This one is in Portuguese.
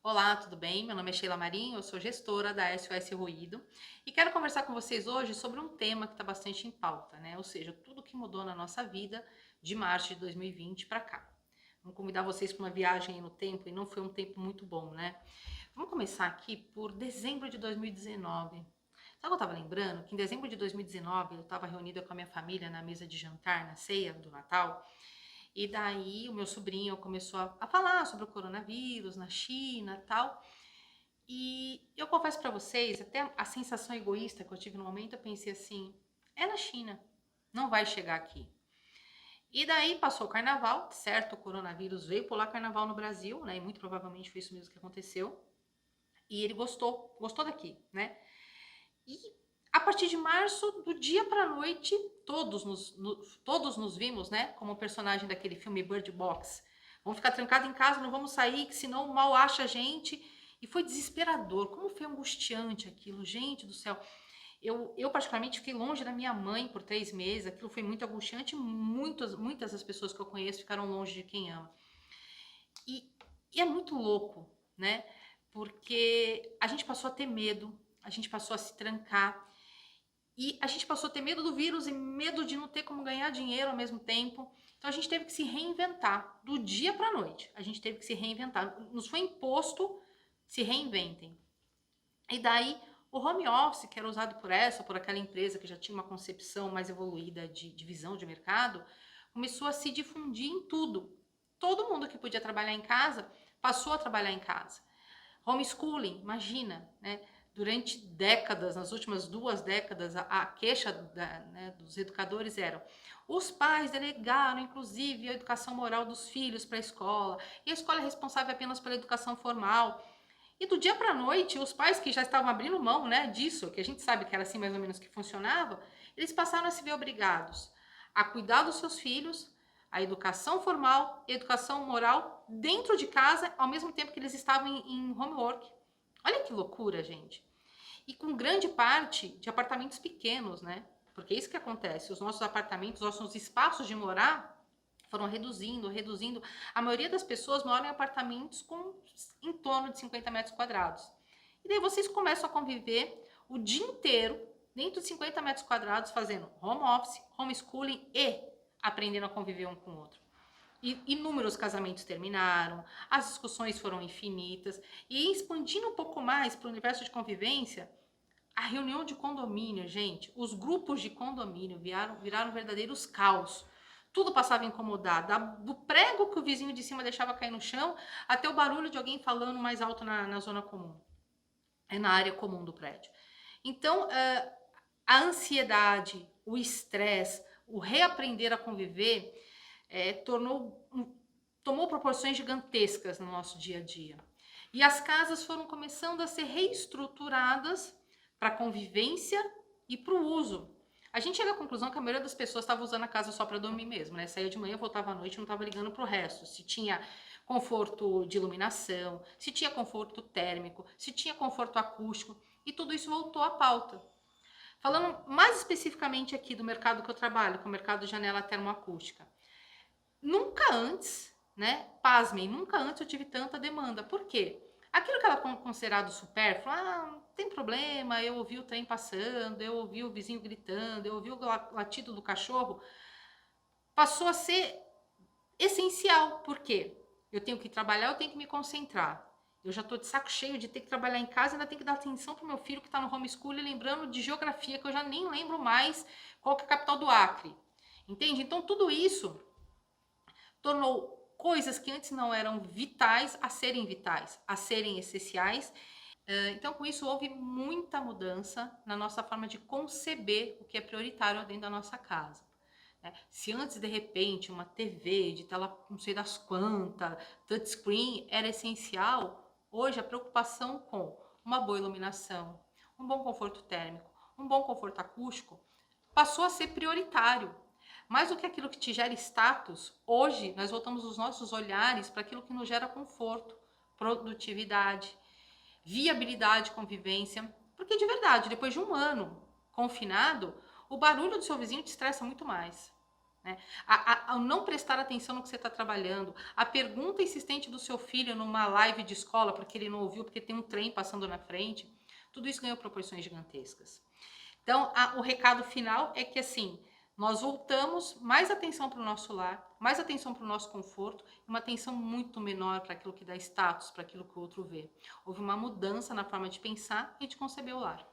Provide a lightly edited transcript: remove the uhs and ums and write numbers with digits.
Olá, tudo bem? Meu nome é Sheila Marinho, eu sou gestora da SOS Ruído e quero conversar com vocês hoje sobre um tema que está bastante em pauta, né? Ou seja, tudo que mudou na nossa vida de março de 2020 para cá. Vamos convidar vocês para uma viagem aí no tempo e não foi um tempo muito bom, né? Vamos começar aqui por dezembro de 2019. Sabe o que eu estava lembrando? Que em dezembro de 2019 eu estava reunida com a minha família na mesa de jantar, na ceia do Natal. E daí o meu sobrinho começou a falar sobre o coronavírus na China e tal. E eu confesso pra vocês, até a sensação egoísta que eu tive no momento, eu pensei assim, é na China, não vai chegar aqui. E daí passou o carnaval, certo? O coronavírus veio pular carnaval no Brasil, né? E muito provavelmente foi isso mesmo que aconteceu. E ele gostou daqui, né? E a partir de março, do dia pra noite, todos nos vimos, né? Como o personagem daquele filme Bird Box. Vamos ficar trancados em casa, não vamos sair, que senão o mal acha a gente. E foi desesperador, como foi angustiante aquilo, gente do céu. Eu particularmente fiquei longe da minha mãe por 3 meses, aquilo foi muito angustiante, muitas das pessoas que eu conheço ficaram longe de quem ama. E, e é muito louco, né? Porque a gente passou a ter medo, a gente passou a se trancar, e a gente passou a ter medo do vírus e medo de não ter como ganhar dinheiro ao mesmo tempo. Então a gente teve que se reinventar do dia para a noite. A gente teve que se reinventar. Nos foi imposto se reinventem. E daí o home office, que era usado por aquela empresa que já tinha uma concepção mais evoluída de visão de mercado, começou a se difundir em tudo. Todo mundo que podia trabalhar em casa passou a trabalhar em casa. Homeschooling, imagina, né? Durante décadas, nas últimas 2 décadas, a queixa né, dos educadores era: os pais delegaram, inclusive, a educação moral dos filhos para a escola, e a escola é responsável apenas pela educação formal. E do dia para a noite, os pais que já estavam abrindo mão, né, disso, que a gente sabe que era assim mais ou menos que funcionava, eles passaram a se ver obrigados a cuidar dos seus filhos, a educação formal e a educação moral dentro de casa, ao mesmo tempo que eles estavam em homework. Olha que loucura, gente. E com grande parte de apartamentos pequenos, né? Porque é isso que acontece. Os nossos apartamentos, nossos espaços de morar foram reduzindo. A maioria das pessoas moram em apartamentos com em torno de 50 metros quadrados. E daí vocês começam a conviver o dia inteiro dentro de 50 metros quadrados fazendo home office, homeschooling e aprendendo a conviver um com o outro. E inúmeros casamentos terminaram, as discussões foram infinitas, e expandindo um pouco mais para o universo de convivência, a reunião de condomínio, gente, os grupos de condomínio viraram verdadeiros caos. Tudo passava incomodado, do prego que o vizinho de cima deixava cair no chão, até o barulho de alguém falando mais alto na zona comum, na área comum do prédio. Então, a ansiedade, o estresse, o reaprender a conviver, tomou proporções gigantescas no nosso dia a dia. E as casas foram começando a ser reestruturadas para convivência e para o uso. A gente chega à conclusão que a maioria das pessoas estava usando a casa só para dormir mesmo, né? Saía de manhã, voltava à noite e não estava ligando para o resto. Se tinha conforto de iluminação, se tinha conforto térmico, se tinha conforto acústico, e tudo isso voltou à pauta. Falando mais especificamente aqui do mercado que eu trabalho, que é o mercado de janela termoacústica. Nunca antes, né? Pasmem, nunca antes eu tive tanta demanda. Por quê? Aquilo que era considerado supérfluo, não tem problema, eu ouvi o trem passando, eu ouvi o vizinho gritando, eu ouvi o latido do cachorro, passou a ser essencial. Por quê? Eu tenho que trabalhar, eu tenho que me concentrar. Eu já estou de saco cheio de ter que trabalhar em casa, ainda tenho que dar atenção para o meu filho que está no homeschool, lembrando de geografia, que eu já nem lembro mais qual que é a capital do Acre. Entende? Então, tudo isso tornou coisas que antes não eram vitais, a serem essenciais. Então, com isso, houve muita mudança na nossa forma de conceber o que é prioritário dentro da nossa casa. Se antes, de repente, uma TV de tela não sei das quantas, touchscreen era essencial, hoje a preocupação com uma boa iluminação, um bom conforto térmico, um bom conforto acústico, passou a ser prioritário. Mais do que aquilo que te gera status, hoje nós voltamos os nossos olhares para aquilo que nos gera conforto, produtividade, viabilidade, convivência. Porque de verdade, depois de um ano confinado, o barulho do seu vizinho te estressa muito mais. né? Ao não prestar atenção no que você está trabalhando, a pergunta insistente do seu filho numa live de escola, porque ele não ouviu, porque tem um trem passando na frente, tudo isso ganhou proporções gigantescas. Então, o recado final é que, assim, nós voltamos mais atenção para o nosso lar, mais atenção para o nosso conforto, uma atenção muito menor para aquilo que dá status, para aquilo que o outro vê. Houve uma mudança na forma de pensar e de conceber o lar.